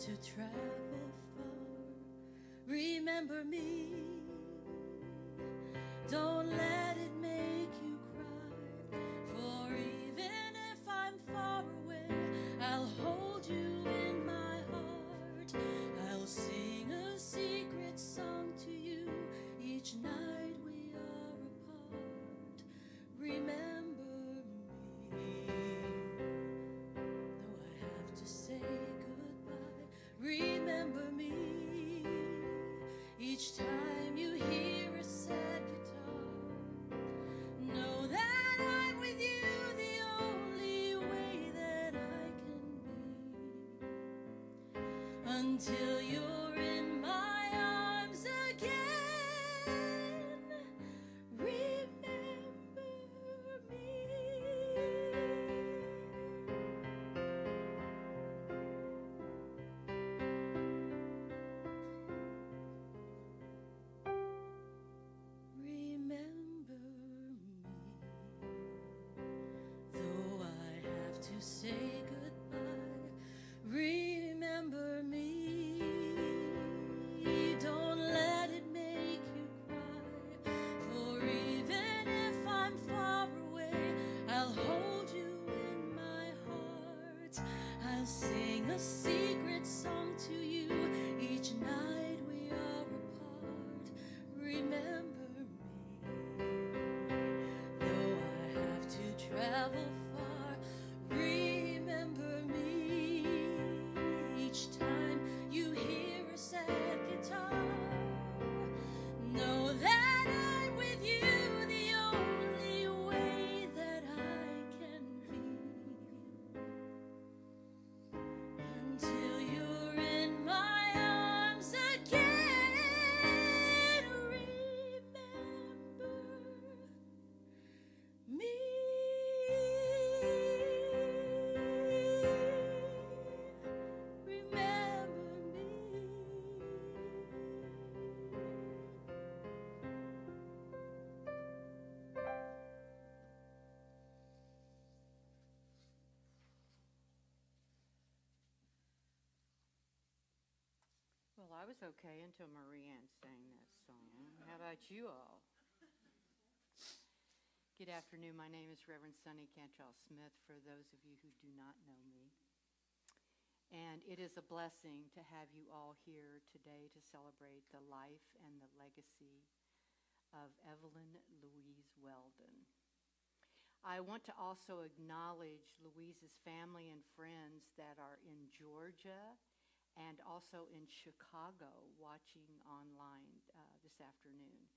to travel far, remember me. Don't let it make you cry, for even if I'm far away, I'll hold you in my heart. I'll sing a secret song to you each night we are apart. Remember me, though I have to say goodbye. Remember me each time you hear a sad guitar. Know that I'm with you the only way that I can be, until you're in my arms again. Remember me. Remember me, though I have to say goodbye. Remember me. Don't let it make you cry, for even if I'm far away, I'll hold you in my heart. I'll sing a secret song to you each night we are apart. Remember me, though I have to travel far. Remember me each time you hear a sad guitar. Know that I'm with you the only way that I can be, until you're in my arms again. Remember me. Remember me. Well, I was okay until Marianne sang that song. How about you all? Good afternoon. My name is Reverend Sunny Cantrell Smith, for those of you who do not know me. And it is a blessing to have you all here today to celebrate the life and the legacy of Evelyn Louise Weldon. I want to also acknowledge Louise's family and friends that are in Georgia and also in Chicago watching online this afternoon.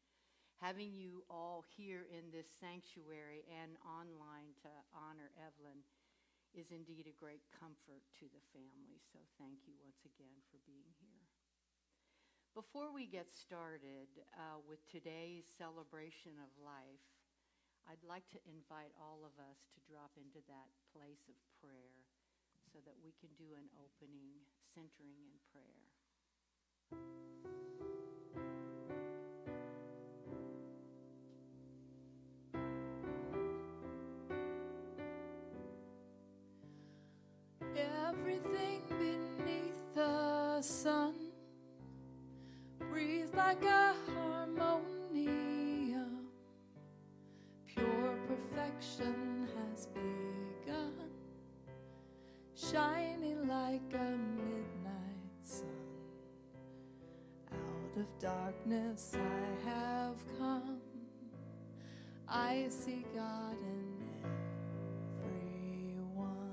Having you all here in this sanctuary and online to honor Evelyn is indeed a great comfort to the family. So thank you once again for being here. Before we get started with today's celebration of life, I'd like to invite all of us to drop into that place of prayer so that we can do an opening centering in prayer. Everything beneath the sun breathes like a harmonium. Pure perfection has begun, shining like a midnight sun. Out of darkness I have come, I see God in everyone.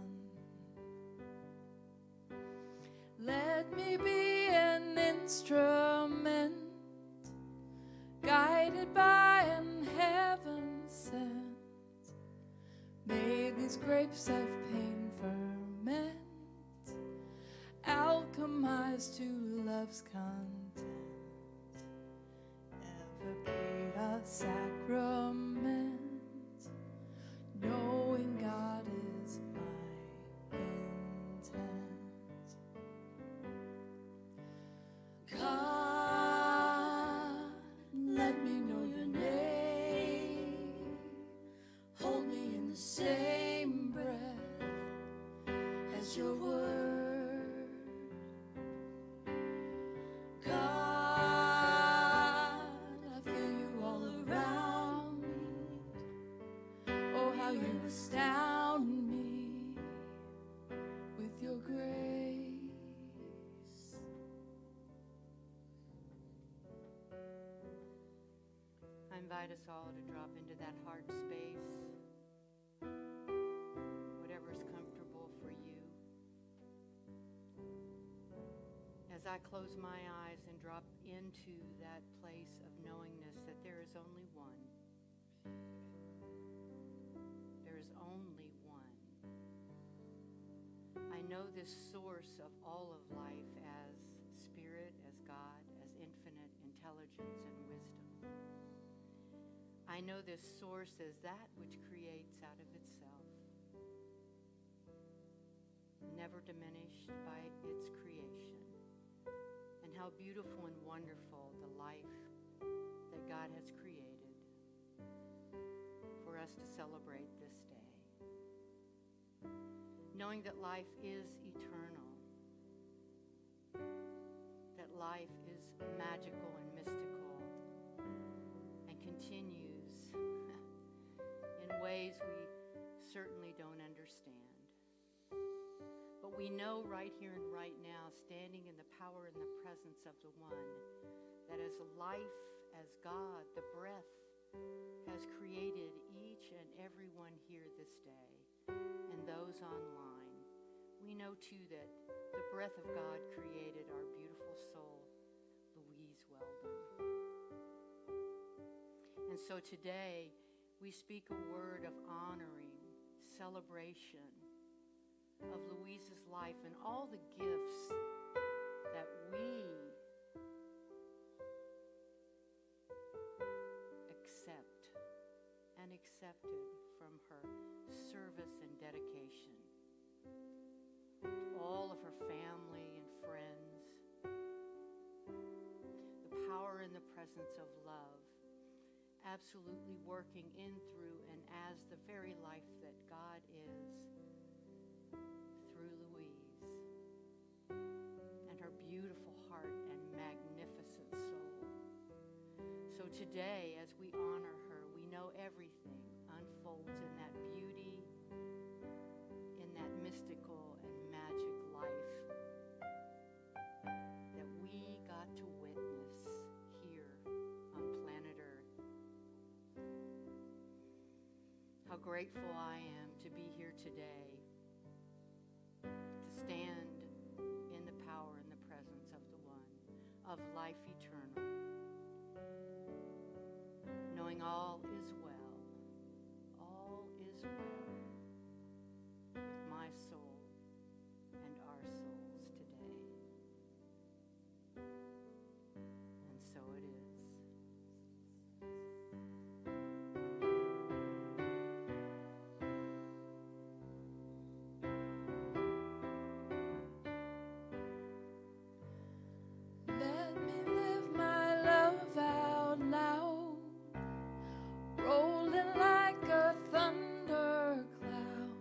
Let me be an instrument, guided by an heaven sent. May these grapes of pain ferment, alchemize to love's content. Ever be a sacrament, knowing God is my intent. God, let me know your name. Hold me in the same breath as your word. invite us all to drop into that heart space, whatever's comfortable for you. As I close my eyes and drop into that place of knowingness that there is only one. There is only one. I know this source of all of life as spirit, as God, as infinite intelligence and wisdom. I know this source as that which creates out of itself, never diminished by its creation, and how beautiful and wonderful the life that God has created for us to celebrate this day. Knowing that life is eternal, that life is magical and mystical, and continues in ways we certainly don't understand. But we know right here and right now, standing in the power and the presence of the one, that as life, as God, the breath, has created each and every one here this day, and those online, we know too that the breath of God created our beautiful soul, Louise Weldon. And so today, we speak a word of honoring, celebration of Louise's life and all the gifts that we accept and accepted from her service and dedication. To all of her family and friends, the power and the presence of love, absolutely working in, through, and as the very life that God is through Louise and her beautiful heart and magnificent soul. So today, as we honor her, we know everything unfolds in that beauty, in that mystical and magic life that we got to witness here on planet Earth. How grateful I am to be here today, to stand in the power and the presence of the one, of life eternal, knowing all is well with my soul and our souls today. And so it is. Let me live my love out loud, rolling like a thunder cloud,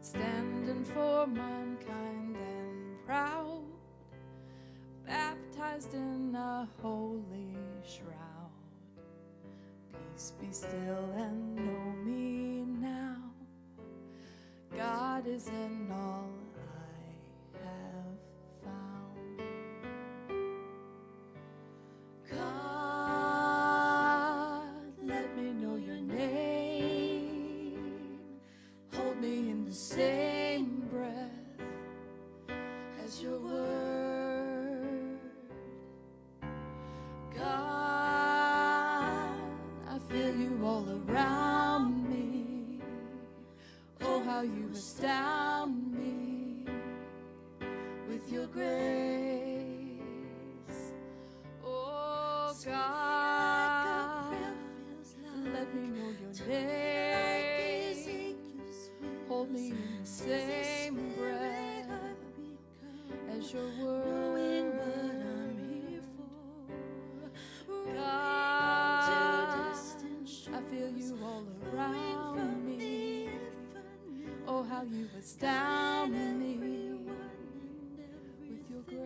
standing for mankind and proud, baptized in a holy shroud. Peace be still and know me now. God is in all I have found. God, let me know your name. Hold me in the same breath as your word. God, I feel you all around me. Oh, how you astound me with your grace. Oh, God, let me know your name. Hold me in the same breath as your word. God, I feel you all around me. Oh, how you astound me with your grace.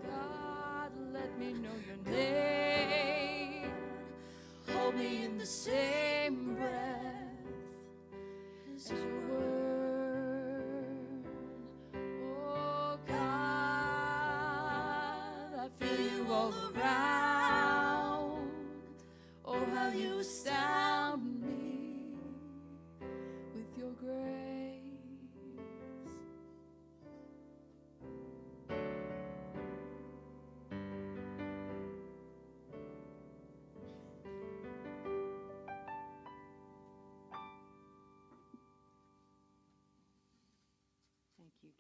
God, let me know your name. Hold me in the same breath as your word. Oh, God,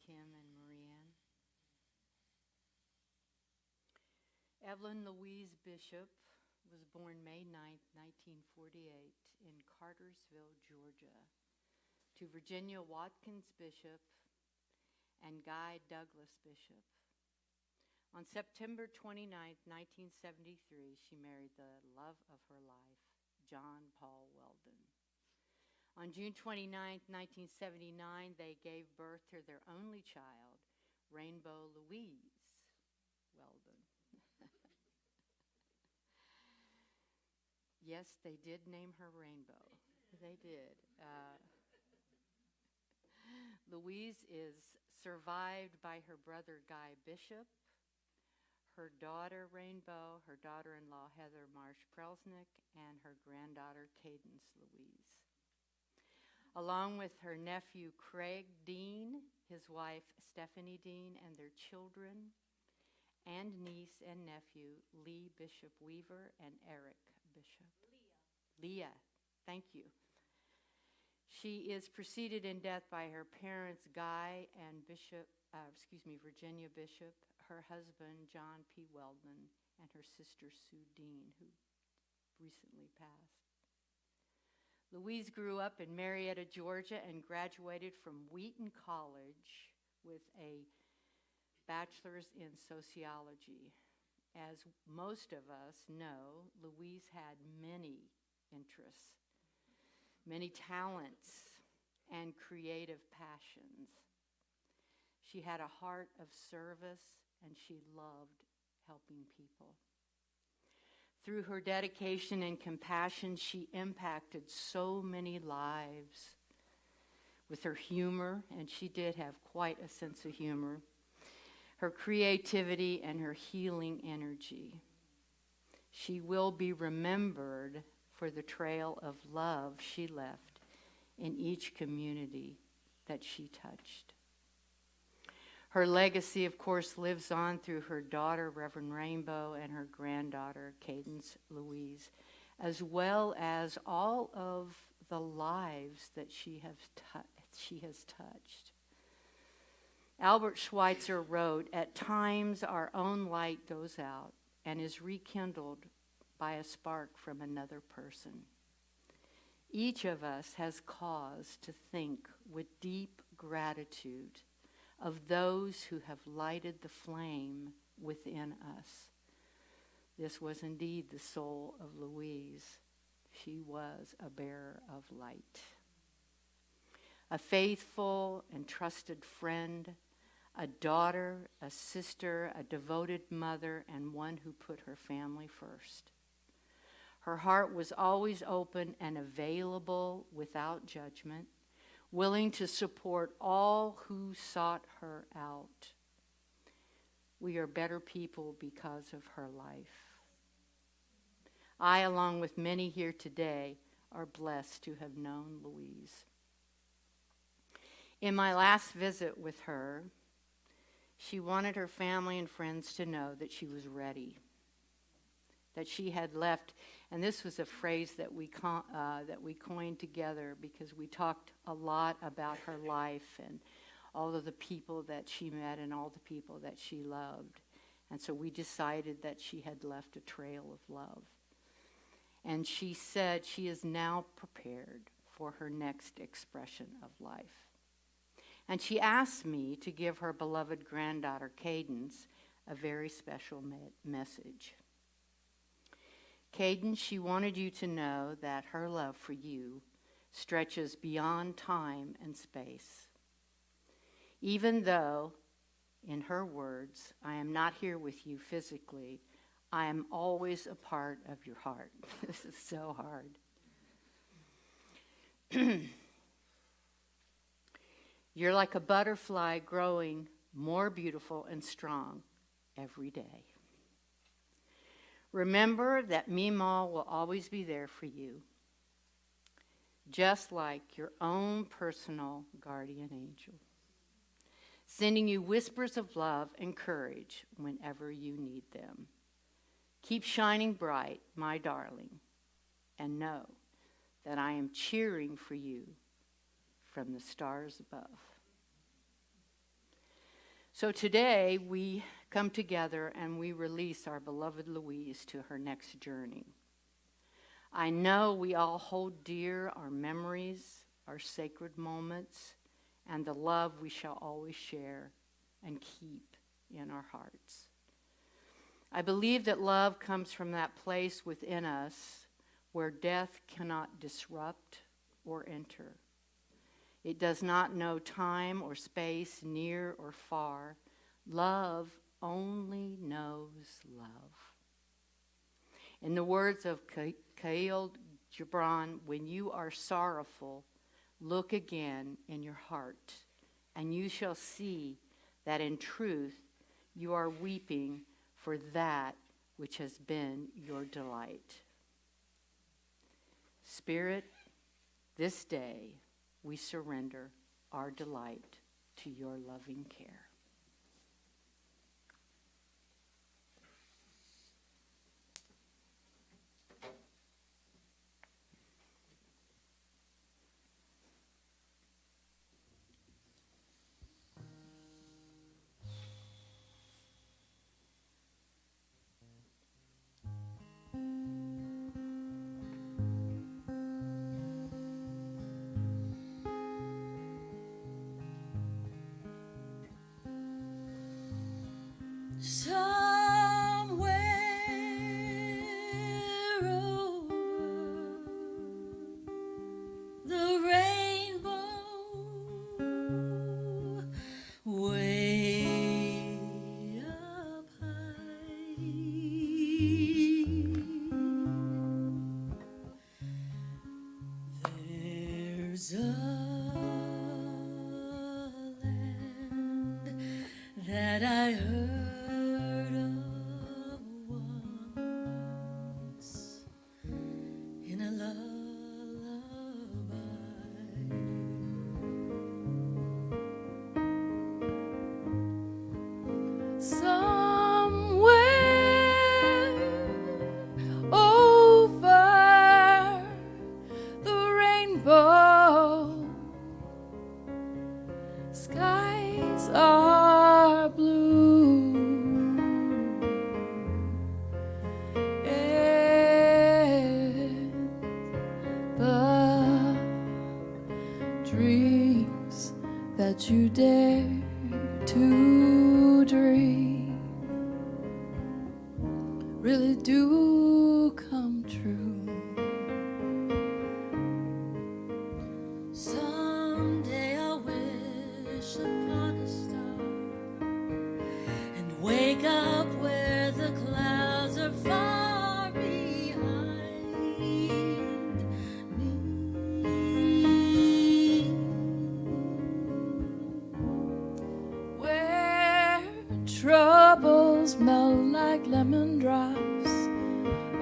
Kim and Marianne. Evelyn Louise Bishop was born May 9th, 1948 in Cartersville, Georgia, to Virginia Watkins Bishop and Guy Douglas Bishop. On September 29th, 1973, she married the love of her life, John Paul Weldon. On June 29th, 1979, they gave birth to their only child, Rainbow Louise Weldon. Yes, they did name her Rainbow. They did. Louise is survived by her brother Guy Bishop, her daughter Rainbow, her daughter-in-law Heather Marsh-Prelesnik, and her granddaughter Cadence Louise. Along with her nephew Craig Dean, his wife Stephanie Dean, and their children and niece and nephew Lee Bishop Weaver and Eric Bishop. Leah, thank you. She is preceded in death by her parents Guy and Virginia Bishop, her husband John P. Weldon, and her sister Sue Dean, who recently passed. Louise grew up in Marietta, Georgia, and graduated from Wheaton College with a bachelor's in sociology. As most of us know, Louise had many interests, many talents, and creative passions. She had a heart of service, and she loved helping people. Through her dedication and compassion, she impacted so many lives with her humor, and she did have quite a sense of humor, her creativity, and her healing energy. She will be remembered for the trail of love she left in each community that she touched. Her legacy, of course, lives on through her daughter, Reverend Rainbow, and her granddaughter, Cadence Louise, as well as all of the lives that she has touched. Albert Schweitzer wrote, "At times our own light goes out and is rekindled by a spark from another person. Each of us has cause to think with deep gratitude of those who have lighted the flame within us." This was indeed the soul of Louise. She was a bearer of light. A faithful and trusted friend, a daughter, a sister, a devoted mother, and one who put her family first. Her heart was always open and available without judgment, willing to support all who sought her out. We are better people because of her life. I, along with many here today, are blessed to have known Louise. In my last visit with her, she wanted her family and friends to know that she was ready, that she had left. And this was a phrase that we coined together because we talked a lot about her life and all of the people that she met and all the people that she loved. And so we decided that she had left a trail of love. And she said she is now prepared for her next expression of life. And she asked me to give her beloved granddaughter, Cadence, a very special message. Cadence, she wanted you to know that her love for you stretches beyond time and space. Even though, in her words, I am not here with you physically, I am always a part of your heart. This is so hard. You're like a butterfly growing more beautiful and strong every day. Remember that Meemaw will always be there for you, just like your own personal guardian angel, sending you whispers of love and courage whenever you need them. Keep shining bright, my darling, and know that I am cheering for you from the stars above. So today we come together and we release our beloved Louise to her next journey. I know we all hold dear our memories, our sacred moments, and the love we shall always share and keep in our hearts. I believe that love comes from that place within us where death cannot disrupt or enter. It does not know time or space, near or far. Love only knows love. In the words of Khalil Gibran, when you are sorrowful, look again in your heart, and you shall see that in truth you are weeping for that which has been your delight. Spirit, this day we surrender our delight to your loving care. Somewhere over the rainbow, way up high, there's a land that I heard in a lullaby. Somewhere over the rainbow, skies are blue, and the dreams that you dare to dream really do come true. Someday I'll wish upon a star and wake up where the clouds are far behind me. Where troubles melt like lemon drops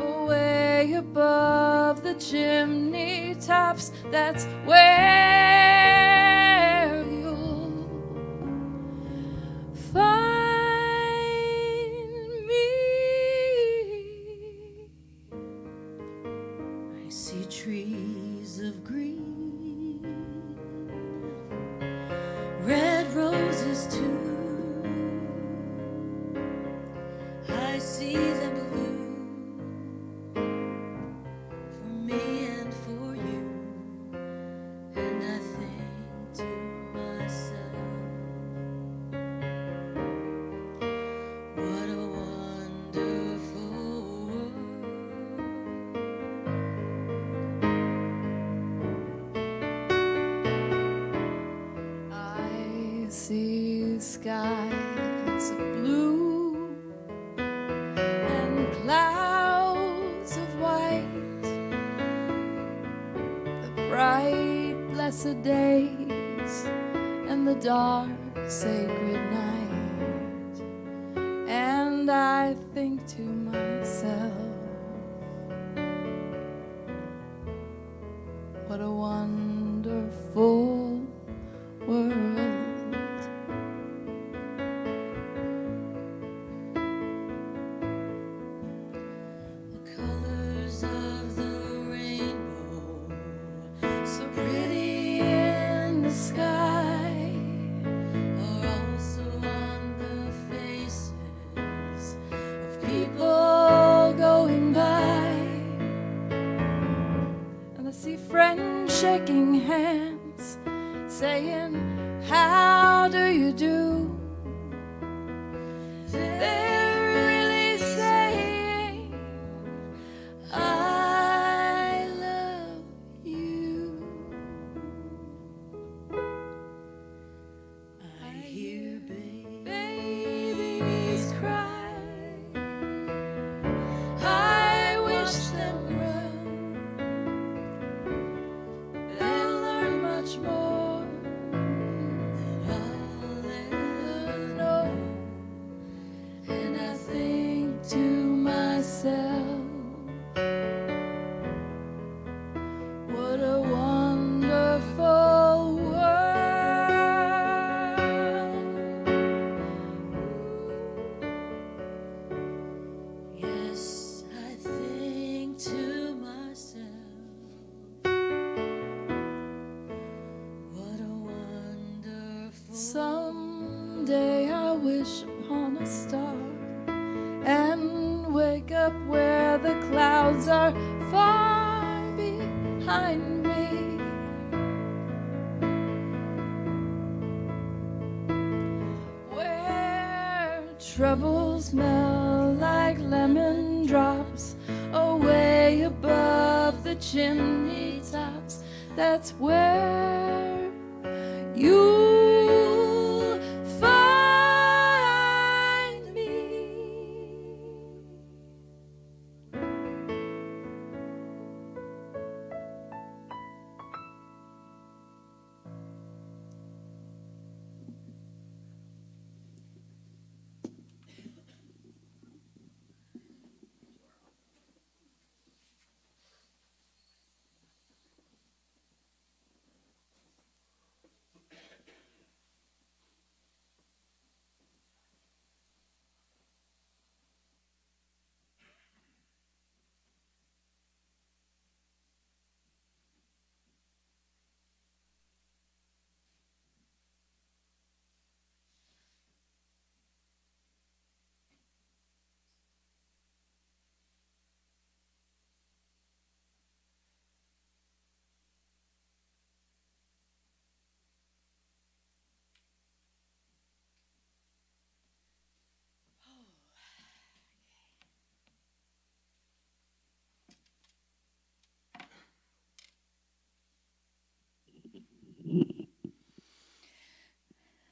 away above the chimney tops, that's where you'll find me. I see trees of green, red roses too. I see them blue for me and for you, and I think to myself, what a wonderful world. I see skies of blue and clouds of white, the bright blessed days and the dark sacred night, and I think to myself, what a wonderful world. The colors of the rainbow, so pretty in the sky, are also on shaking hands, saying, how do you do? They're really saying, I love you. I hear babies cry. I wish them grow. They'll learn much more than I'll ever know. And I think to myself, what a wonderful world. Yes, I think to myself, what a wonderful. Someday I wish upon a star and wake up where the clouds are far behind me. Where troubles smell like lemon drops away above the chimney tops. That's where you'll find me.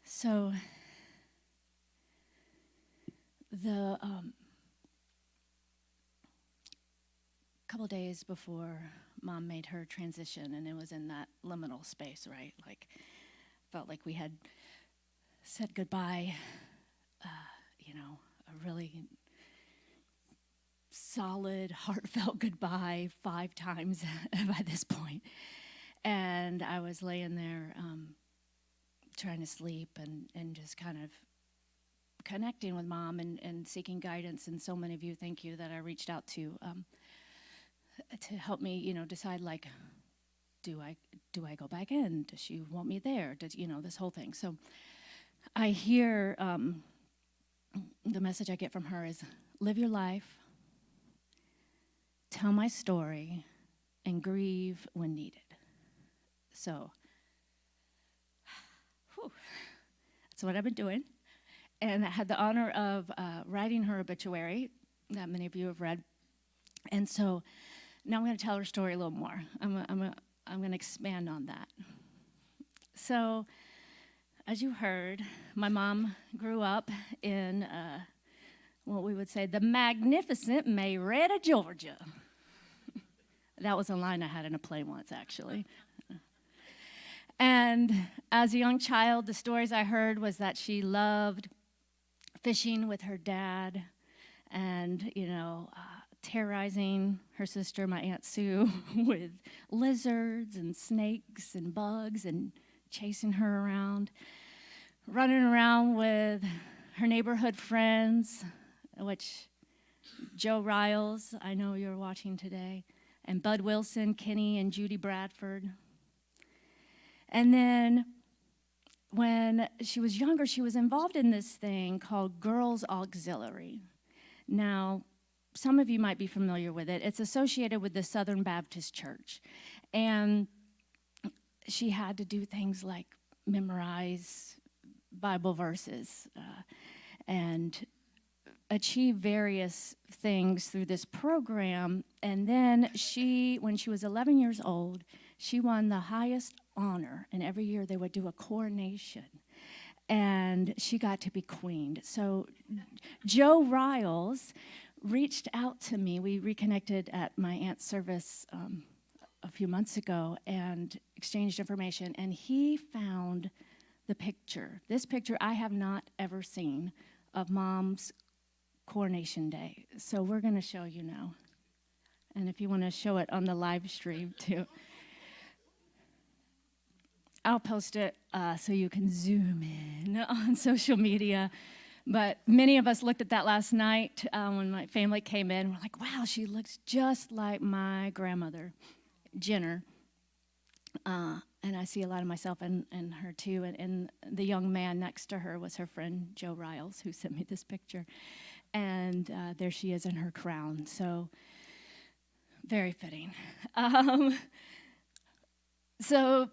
So the couple days before Mom made her transition, and it was in that liminal space, right? Like, felt like we had said goodbye, a really solid, heartfelt goodbye 5 times by this point. And I was laying there trying to sleep and just kind of connecting with Mom and seeking guidance. And so many of you, thank you, that I reached out to help me, decide, like, do I go back in? Does she want me there? This whole thing. So I hear the message I get from her is, live your life, tell my story, and grieve when needed. So that's what I've been doing. And I had the honor of writing her obituary that many of you have read. And so now I'm going to tell her story a little more. I'm going to expand on that. So, as you heard, my mom grew up in what we would say the magnificent Marietta, Georgia. That was a line I had in a play once, actually. And as a young child, the stories I heard was that she loved fishing with her dad and, terrorizing her sister, my Aunt Sue, with lizards and snakes and bugs and chasing her around, running around with her neighborhood friends, which Joe Riles, I know you're watching today, and Bud Wilson, Kenny, and Judy Bradford. And then when she was younger, she was involved in this thing called Girls Auxiliary. Now, some of you might be familiar with it. It's associated with the Southern Baptist Church. And she had to do things like memorize Bible verses and achieve various things through this program. And then when she was 11 years old, she won the highest honor. And every year they would do a coronation. And she got to be queened. So Joe Riles reached out to me. We reconnected at my aunt's service a few months ago and exchanged information. And he found the picture. This picture I have not ever seen of Mom's coronation day. So we're going to show you now. And if you want to show it on the live stream too. I'll post it so you can zoom in on social media. But many of us looked at that last night when my family came in. We're like, wow, she looks just like my grandmother, Jenner. And I see a lot of myself in her too. And the young man next to her was her friend, Joe Riles, who sent me this picture. And there she is in her crown. So very fitting. So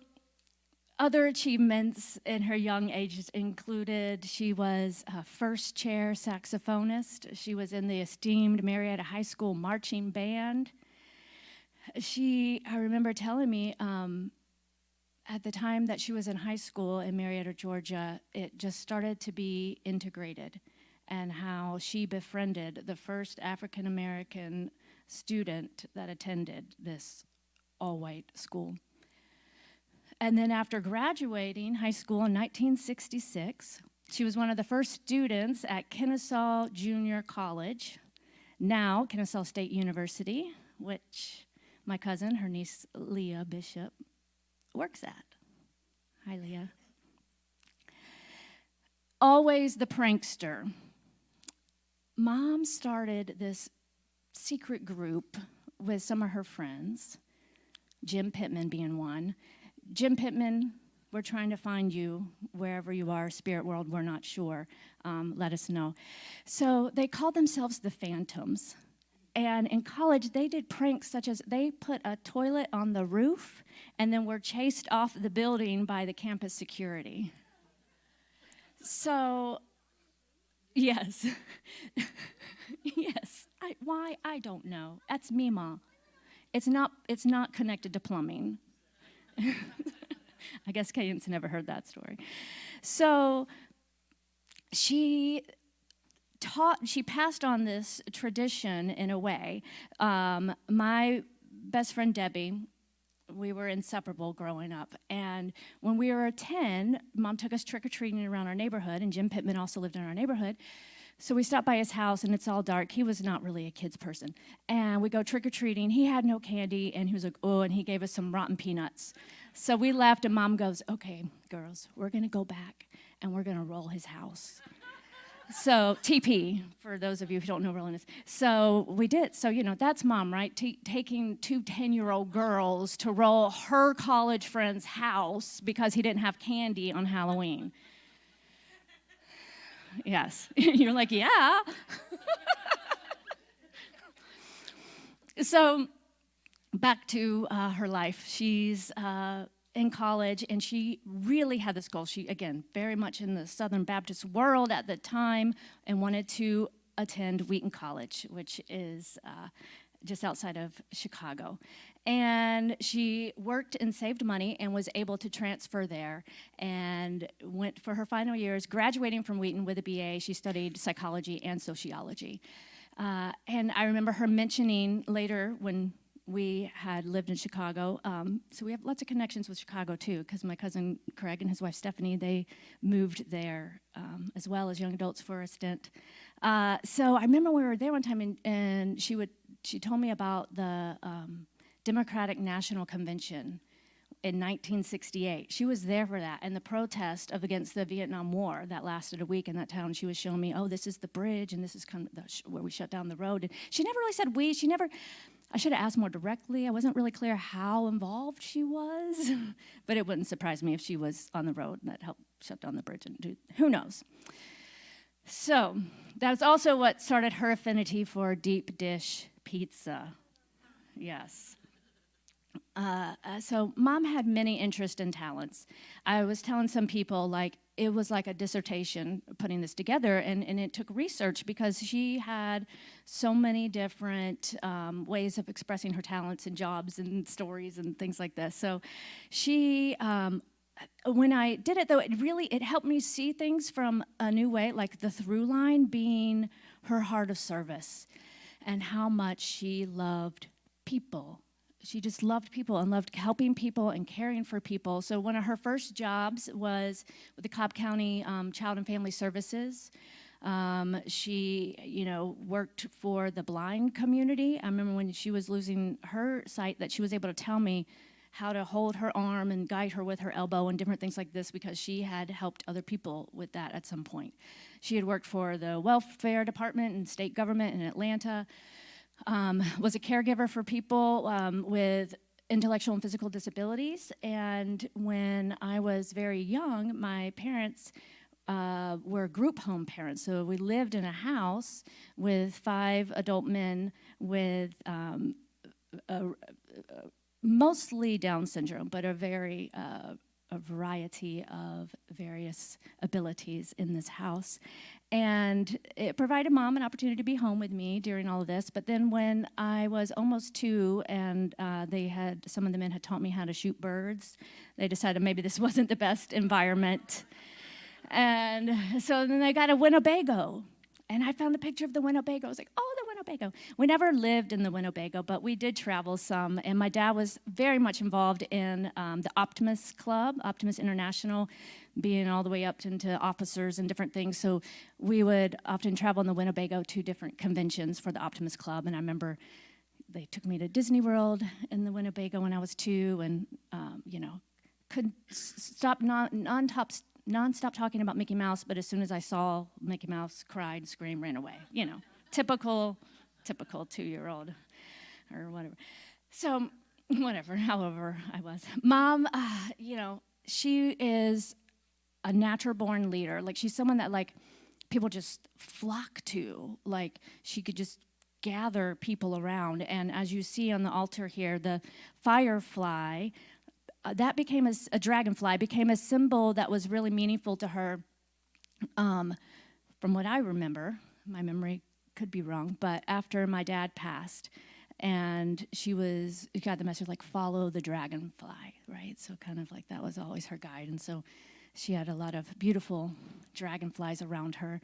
other achievements in her young age included she was a first chair saxophonist. She was in the esteemed Marietta High School marching band. I remember telling me at the time that she was in high school in Marietta, Georgia, it just started to be integrated, and how she befriended the first African-American student that attended this all-white school. And then after graduating high school in 1966, she was one of the first students at Kennesaw Junior College, now Kennesaw State University, which my cousin, her niece Leah Bishop, works at. Hi, Leah. Always the prankster. Mom started this secret group with some of her friends, Jim Pittman being one. Jim Pittman, we're trying to find you wherever you are, spirit world, we're not sure. Let us know. So they called themselves the Phantoms. And in college, they did pranks such as they put a toilet on the roof and then were chased off the building by the campus security. So, yes. Yes. Why? I don't know. That's me, Ma. It's not connected to plumbing. I guess Cadence never heard that story. So she passed on this tradition in a way. My best friend Debbie, we were inseparable growing up. And when we were 10, Mom took us trick-or-treating around our neighborhood, and Jim Pittman also lived in our neighborhood. So we stopped by his house, and it's all dark. He was not really a kid's person. And we go trick-or-treating. He had no candy, and he was like, oh, and he gave us some rotten peanuts. So we left, and Mom goes, okay, girls, we're going to go back, and we're going to roll his house. So TP, for those of you who don't know rolling is. So we did. So, that's Mom, right? Taking two 10-year-old girls to roll her college friend's house because he didn't have candy on Halloween. Yes. You're like, yeah. So back to her life. She's in college, and she really had this goal. She, again, very much in the Southern Baptist world at the time, and wanted to attend Wheaton College, which is just outside of Chicago. And she worked and saved money and was able to transfer there and went for her final years, graduating from Wheaton with a BA. She studied psychology and sociology. And I remember her mentioning later when we had lived in Chicago. So we have lots of connections with Chicago too, because my cousin Craig and his wife Stephanie, they moved there as well as young adults for a stint. So I remember we were there one time, and she told me about the Democratic National Convention in 1968. She was there for that, and the protest against the Vietnam War that lasted a week in that town. She was showing me, oh, this is the bridge, and this is kind of where we shut down the road. And she never really said we. I should have asked more directly. I wasn't really clear how involved she was, but it wouldn't surprise me if she was on the road and that helped shut down the bridge. And who knows? So that's also what started her affinity for deep dish pizza. Yes. So Mom had many interests and talents. I was telling some people, like, it was like a dissertation putting this together, and it took research because she had so many different ways of expressing her talents and jobs and stories and things like this. So she, when I did it, though, it helped me see things from a new way, like the through line being her heart of service and how much she loved people. She just loved people and loved helping people and caring for people. So one of her first jobs was with the Cobb County Child and Family Services. She, worked for the blind community. I remember when she was losing her sight that she was able to tell me how to hold her arm and guide her with her elbow and different things like this because she had helped other people with that at some point. She had worked for the welfare department and state government in Atlanta. Was a caregiver for people with intellectual and physical disabilities. And when I was very young, my parents were group home parents. So we lived in a house with 5 adult men with mostly Down syndrome, but a variety of various abilities in this house. And it provided Mom an opportunity to be home with me during all of this. But then when I was almost 2 and some of the men had taught me how to shoot birds, they decided maybe this wasn't the best environment. And so then they got a Winnebago. And I found a picture of the Winnebago. I was like, oh, the Winnebago. We never lived in the Winnebago, but we did travel some. And my dad was very much involved in the Optimus Club, Optimus International, being all the way up into officers and different things. So we would often travel in the Winnebago to different conventions for the Optimus Club. And I remember they took me to Disney World in the Winnebago when I was 2 and, couldn't stop nonstop talking about Mickey Mouse, but as soon as I saw Mickey Mouse, cried, screamed, ran away. Typical 2-year-old or whatever. So however I was. Mom, she is a natural-born leader. Like, she's someone that, like, people just flock to. Like, she could just gather people around. And as you see on the altar here, the firefly, that became a dragonfly, became a symbol that was really meaningful to her. From what I remember, my memory could be wrong, but after my dad passed, and she got the message, like, follow the dragonfly, right? So kind of like that was always her guide. And so she had a lot of beautiful dragonflies around her.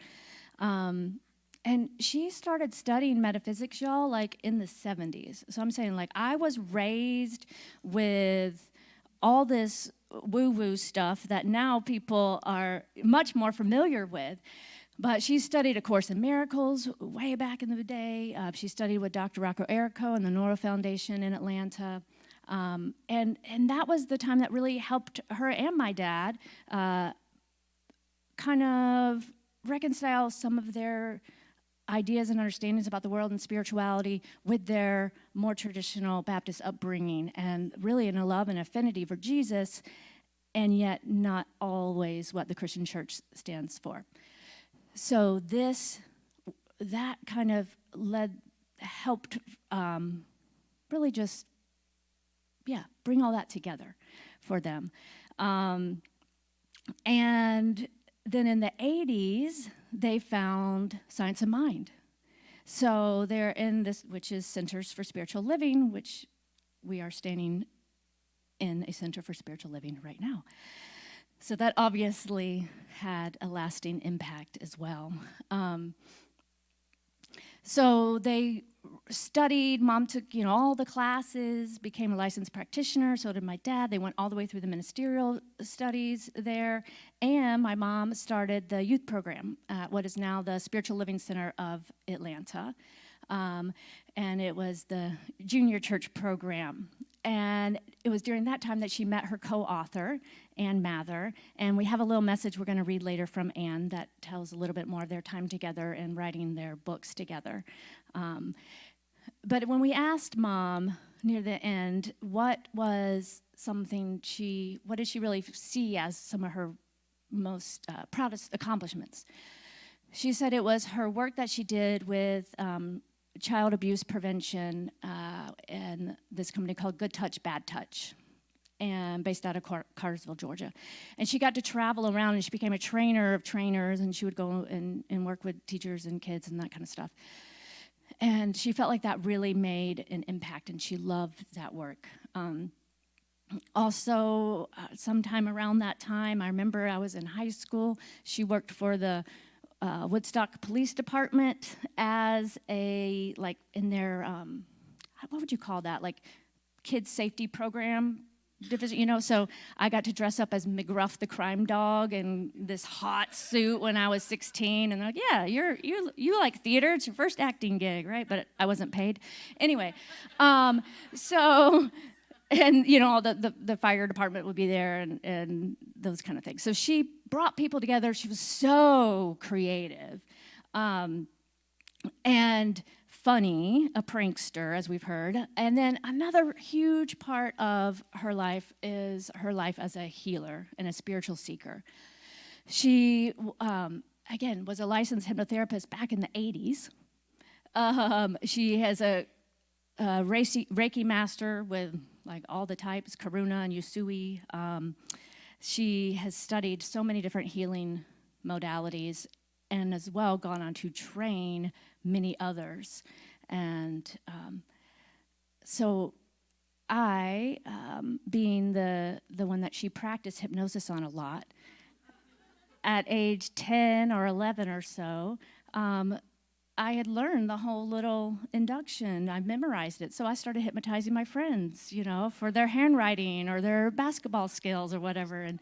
And she started studying metaphysics, y'all, like in the 70s. So I'm saying, like, I was raised with all this woo-woo stuff that now people are much more familiar with. But she studied A Course in Miracles way back in the day. She studied with Dr. Rocco Errico and the Nora Foundation in Atlanta. And that was the time that really helped her and my dad kind of reconcile some of their ideas and understandings about the world and spirituality with their more traditional Baptist upbringing, and really in a love and affinity for Jesus, and yet not always what the Christian church stands for. So that kind of helped really just, bring all that together for them. And then in the 80s, they found Science of Mind. So they're in this, which is Centers for Spiritual Living, which we are standing in a Center for Spiritual Living right now. So that obviously had a lasting impact as well. So they studied, Mom took, all the classes, became a licensed practitioner, so did my dad. They went all the way through the ministerial studies there. And my mom started the youth program at what is now the Spiritual Living Center of Atlanta. And it was the junior church program. And it was during that time that she met her co-author, Ann Mather. And we have a little message we're going to read later from Ann that tells a little bit more of their time together and writing their books together. But when we asked Mom near the end, what did she really see as some of her most proudest accomplishments? She said it was her work that she did with child abuse prevention in this company called Good Touch, Bad Touch, and based out of Cartersville, Georgia. And she got to travel around, and she became a trainer of trainers, and she would go and work with teachers and kids and that kind of stuff. And she felt like that really made an impact, and she loved that work. Also, sometime around that time, I remember I was in high school. She worked for the Woodstock Police Department as a, like, in their, what would you call that? Like, kids safety program division, you know? So I got to dress up as McGruff the crime dog in this hot suit when I was 16. And they're like, yeah, you like theater. It's your first acting gig, right? But I wasn't paid. Anyway, so... And, you know, all the fire department would be there and those kind of things. So she brought people together. She was so creative and funny, a prankster, as we've heard. And then another huge part of her life is her life as a healer and a spiritual seeker. She, again, was a licensed hypnotherapist back in the 80s. She has a Reiki master with like all the types, Karuna and Usui. She has studied so many different healing modalities and as well gone on to train many others. And so I, being the one that she practiced hypnosis on a lot, at age 10 or 11 or so, I had learned the whole little induction. I memorized it. So I started hypnotizing my friends, you know, for their handwriting or their basketball skills or whatever. And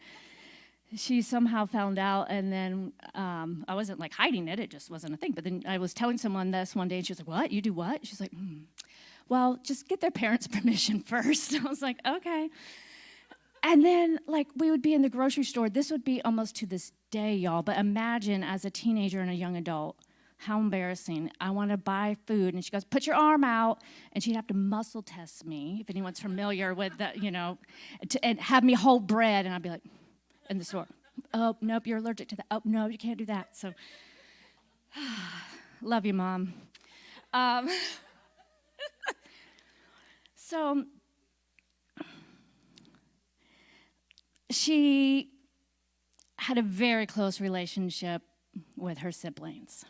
she somehow found out, and then I wasn't like hiding it. It just wasn't a thing. But then I was telling someone this one day, and she was like, what? You do what? She's like, well, just get their parents' permission first. I was like, okay. And then, like, we would be in the grocery store. This would be almost to this day, y'all. But imagine as a teenager and a young adult, how embarrassing. I want to buy food. And she goes, put your arm out. And she'd have to muscle test me, if anyone's familiar with that, you know, and have me hold bread. And I'd be like, in the store, oh, nope, you're allergic to that. Oh, no, you can't do that. So, love you, Mom. So, she had a very close relationship with her siblings.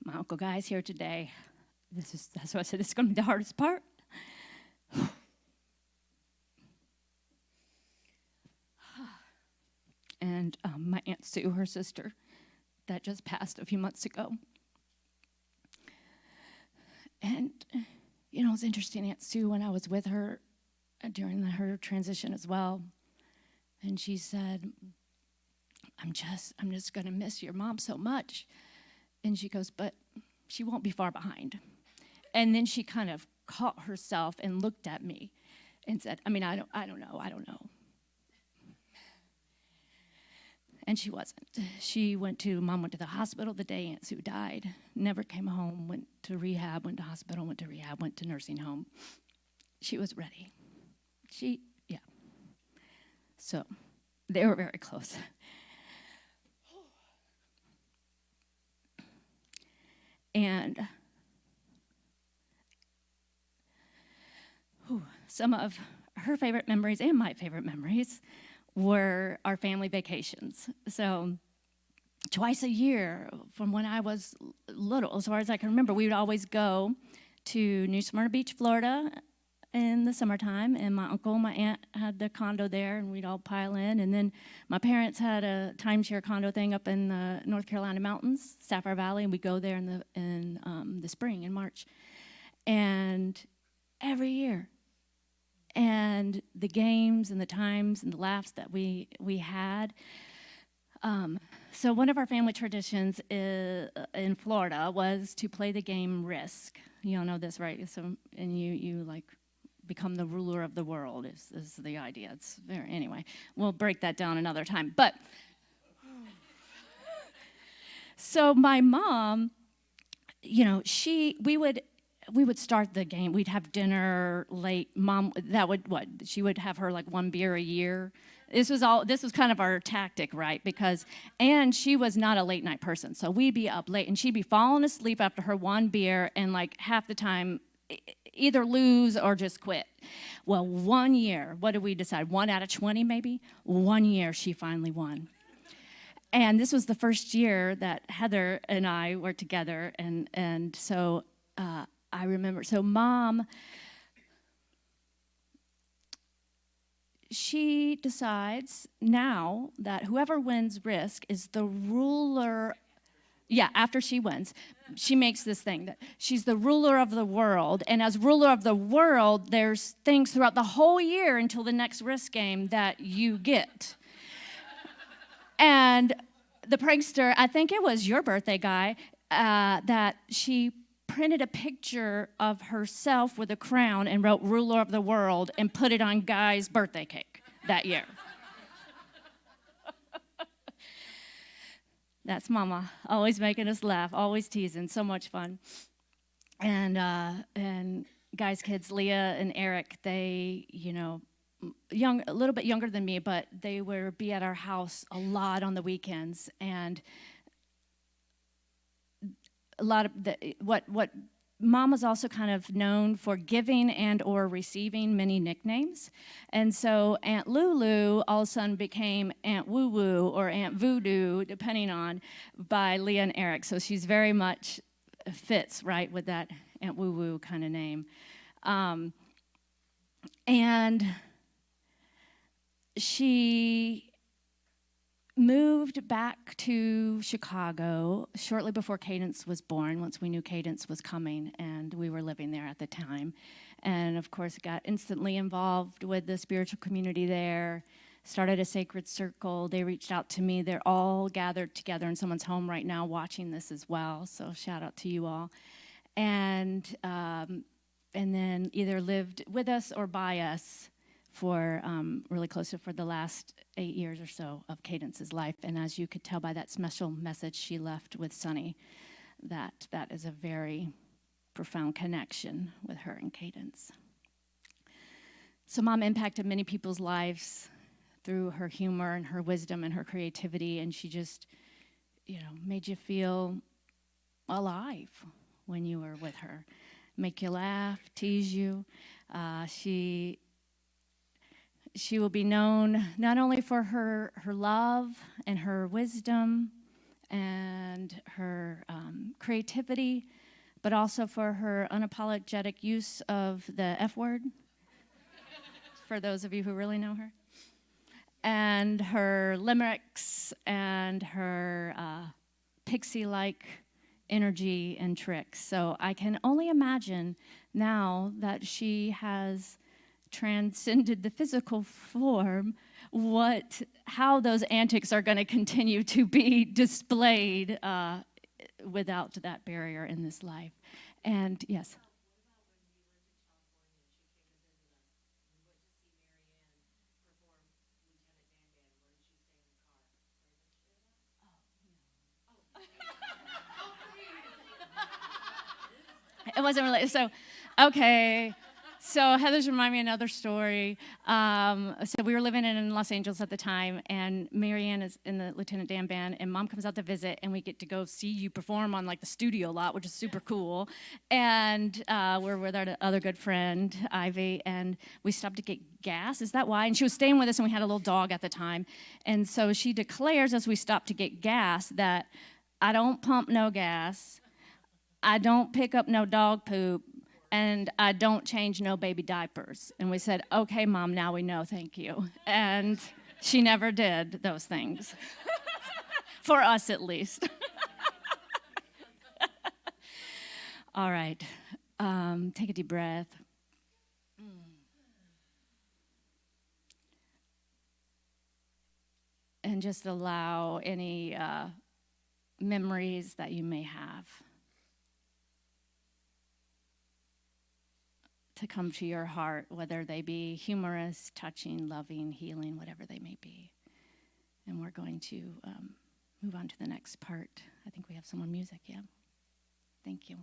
My Uncle Guy's here today. That's why I said this is going to be the hardest part. And my Aunt Sue, her sister, that just passed a few months ago. And, you know, it's interesting, Aunt Sue, when I was with her during her transition as well, and she said, I'm just going to miss your mom so much. And she goes, but she won't be far behind. And then she kind of caught herself and looked at me and said, I don't know. And she wasn't. Mom went to the hospital the day Aunt Sue died, never came home, went to rehab, went to hospital, went to rehab, went to nursing home. She was ready. So they were very close. And some of her favorite memories and my favorite memories were our family vacations. So twice a year from when I was little, as far as I can remember, we would always go to New Smyrna Beach, Florida in the summertime, and my uncle and my aunt had the condo there, and we'd all pile in. And then my parents had a timeshare condo thing up in the North Carolina mountains, Sapphire Valley, and we'd go there in the spring, in March. And every year, and the games and the times and the laughs that we had. So one of our family traditions in Florida was to play the game Risk. You all know this, right? So, and you like become the ruler of the world is the idea. Anyway, we'll break that down another time. But so my mom, you know, we would start the game. We'd have dinner late. Mom, she would have her like one beer a year, This was kind of our tactic, right? And she was not a late night person. So we'd be up late and she'd be falling asleep after her one beer and like half the time either lose or just quit. Well, 1 year, what did we decide? 1 out of 20 maybe? 1 year she finally won. And this was the first year that Heather and I were together. And so I remember, so Mom, she decides now that whoever wins risk is the ruler. Yeah, after she wins, she makes this thing that she's the ruler of the world. And as ruler of the world, there's things throughout the whole year until the next risk game that you get. And the prankster, I think it was your birthday guy, that she printed a picture of herself with a crown and wrote ruler of the world and put it on Guy's birthday cake that year. That's Mama, always making us laugh, always teasing, so much fun. And Guy's kids, Leah and Eric, they, a little bit younger than me, but they would be at our house a lot on the weekends. And a lot of what Mom was also kind of known for giving and or receiving many nicknames. And so Aunt Lulu all of a sudden became Aunt Woo Woo or Aunt Voodoo, depending on, by Leah and Eric. So she's very much fits, right, with that Aunt Woo Woo kind of name. And she moved back to Chicago shortly before Cadence was born, once we knew Cadence was coming, and we were living there at the time. And of course, got instantly involved with the spiritual community there, started a sacred circle. They reached out to me. They're all gathered together in someone's home right now watching this as well, so shout out to you all. And then either lived with us or by us for really close to for the last 8 years or so of Cadence's life. And as you could tell by that special message she left with Sonny, that is a very profound connection with her and Cadence. So Mom impacted many people's lives through her humor and her wisdom and her creativity, and she just, made you feel alive when you were with her, make you laugh, tease you. She will be known not only for her love and her wisdom and her creativity, but also for her unapologetic use of the F word, for those of you who really know her, and her limericks and her pixie-like energy and tricks. So I can only imagine now that she has transcended the physical form, how those antics are going to continue to be displayed without that barrier in this life. And yes. It wasn't related. So, okay. So Heather's reminding me another story. So we were living in Los Angeles at the time, and Marianne is in the Lieutenant Dan band, and Mom comes out to visit, and we get to go see you perform on like the studio lot, which is super cool. And we're with our other good friend, Ivy, and we stopped to get gas. Is that why? And she was staying with us, and we had a little dog at the time. And so she declares as we stopped to get gas that I don't pump no gas, I don't pick up no dog poop, and I don't change no baby diapers. And we said, okay, Mom, now we know, thank you. And she never did those things. For us, at least. All right. Take a deep breath. And just allow any memories that you may have to come to your heart, whether they be humorous, touching, loving, healing, whatever they may be. And we're going to move on to the next part. I think we have some more music, yeah? Thank you.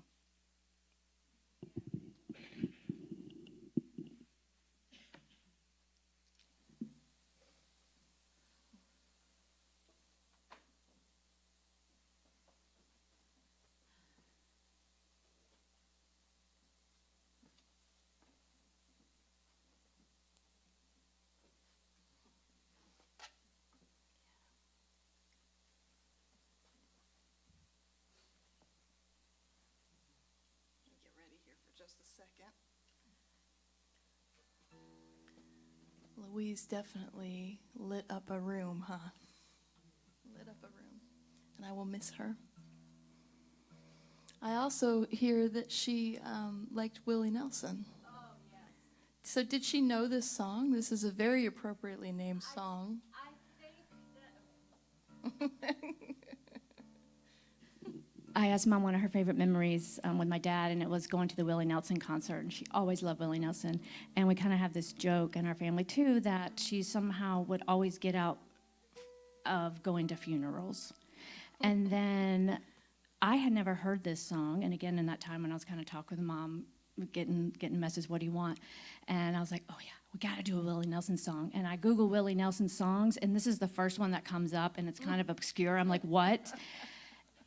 Louise definitely lit up a room, huh? Lit up a room. And I will miss her. I also hear that she liked Willie Nelson. Oh, yes. So did she know this song? This is a very appropriately named song. I think that... I asked Mom one of her favorite memories with my dad, and it was going to the Willie Nelson concert, and she always loved Willie Nelson. And we kind of have this joke in our family, too, that she somehow would always get out of going to funerals. And then I had never heard this song, and again, in that time when I was kind of talking with Mom, getting messages, what do you want? And I was like, oh, yeah, we got to do a Willie Nelson song. And I Google Willie Nelson songs, and this is the first one that comes up, and it's kind of obscure. I'm like, what?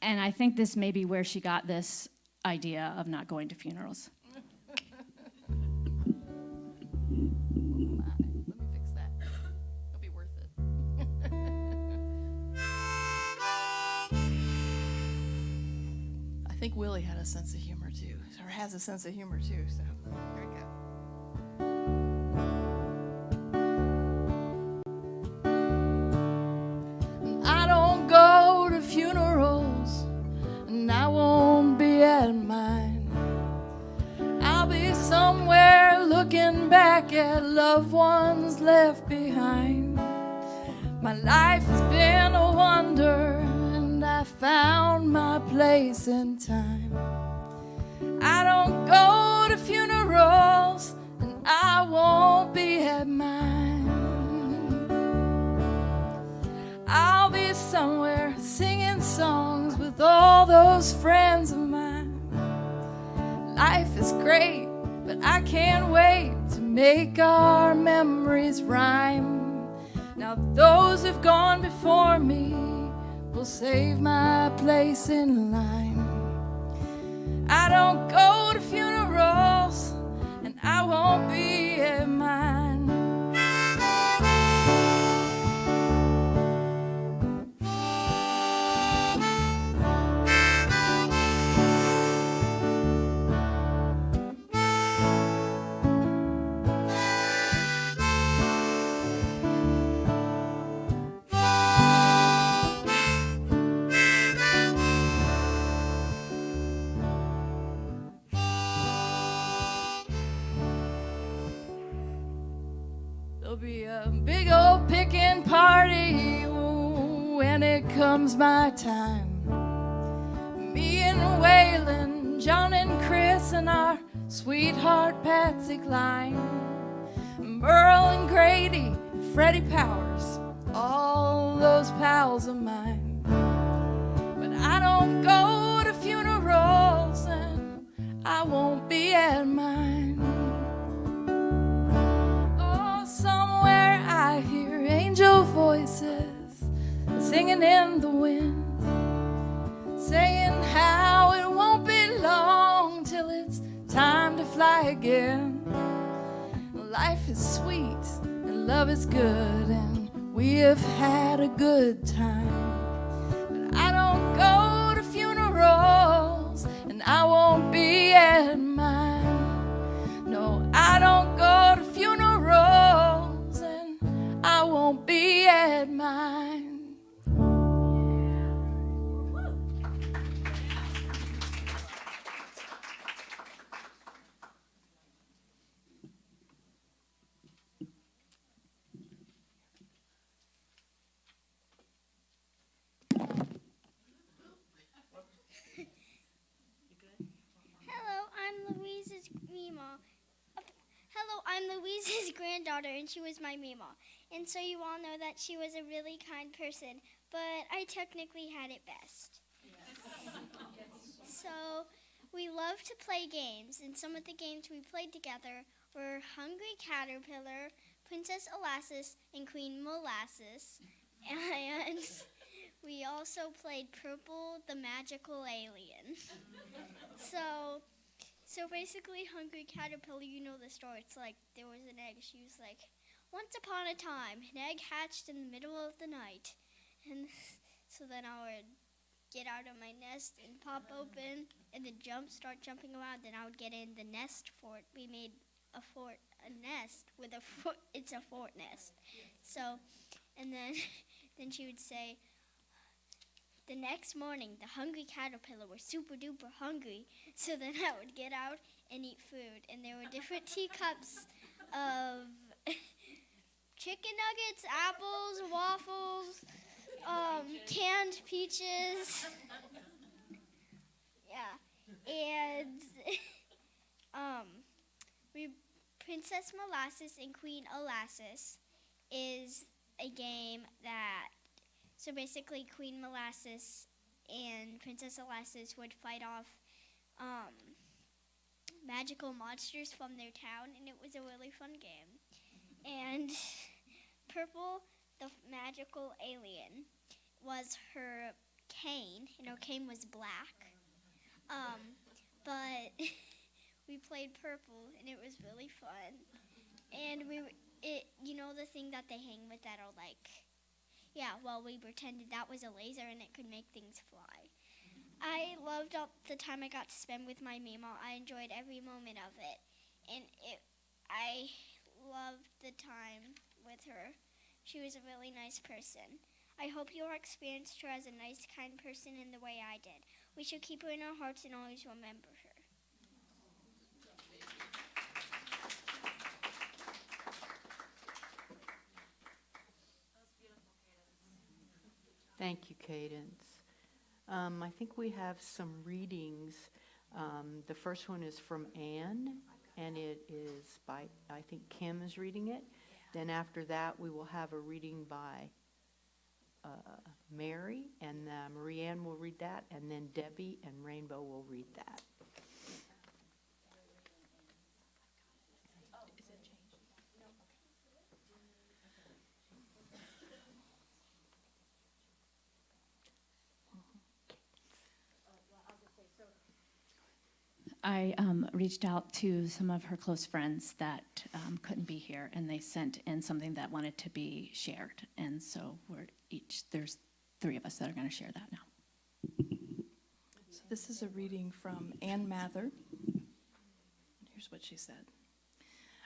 And I think this may be where she got this idea of not going to funerals. Let me fix that. It'll be worth it. I think Willie had a sense of humor too, or has a sense of humor too, so here we go. I don't go to funerals, and I won't be at mine. I'll be somewhere looking back at loved ones left behind. My life has been a wonder, and I found my place in time. I don't go to funerals, and I won't be at mine. I'll be somewhere singing songs with all those friends of mine. Life is great, but I can't wait to make our memories rhyme. Now those who've gone before me will save my place in line. I don't go to funerals, and I won't be at mine. There'll be a big old picking party when it comes my time. Me and Waylon, John and Chris, and our sweetheart Patsy Cline, Merle and Grady, Freddie Powers, all those pals of mine. But I don't go to funerals, and I won't be at mine. Somewhere I hear angel voices singing in the wind, saying how it won't be long till it's time to fly again. Life is sweet and love is good, and we have had a good time. But I don't go to funerals, and I won't be at mine. No, I don't go to funerals, and I won't be at mine. I'm Louise's granddaughter, and she was my Mima. And so you all know that she was a really kind person, but I technically had it best. Yes. So we love to play games, and some of the games we played together were Hungry Caterpillar, Princess Elastis, and Queen Molasses. And we also played Purple, the Magical Alien. So basically, Hungry Caterpillar, you know the story. It's like there was an egg. She was like, once upon a time, an egg hatched in the middle of the night. And so then I would get out of my nest and pop open and then start jumping around. Then I would get in the nest fort. We made a nest with a fort. It's a fort nest. So, and then then she would say, the next morning, the hungry caterpillar was super duper hungry, so then I would get out and eat food. And there were different teacups of chicken nuggets, apples, waffles, canned peaches. Yeah. And Princess Molasses and Queen Olasses is a game that, so basically Queen Molasses and Princess Olasses would fight off magical monsters from their town, and it was a really fun game. And Purple, the magical alien, was her cane, and her cane was black. But we played Purple, and it was really fun. And the thing that they hang with that are like, we pretended that was a laser and it could make things fly. I loved all the time I got to spend with my Mima. I enjoyed every moment of it, and I loved the time with her. She was a really nice person. I hope you all experienced her as a nice, kind person in the way I did. We should keep her in our hearts and always remember her. Thank you, Cadence. I think we have some readings. The first one is from Anne, and it is by, I think Kim is reading it. Then after that, we will have a reading by Mary, and Marianne will read that, and then Debbie and Rainbow will read that. I reached out to some of her close friends that couldn't be here, and they sent in something that wanted to be shared. And so there's 3 of us that are going to share that now. So this is a reading from Ann Mather. Here's what she said.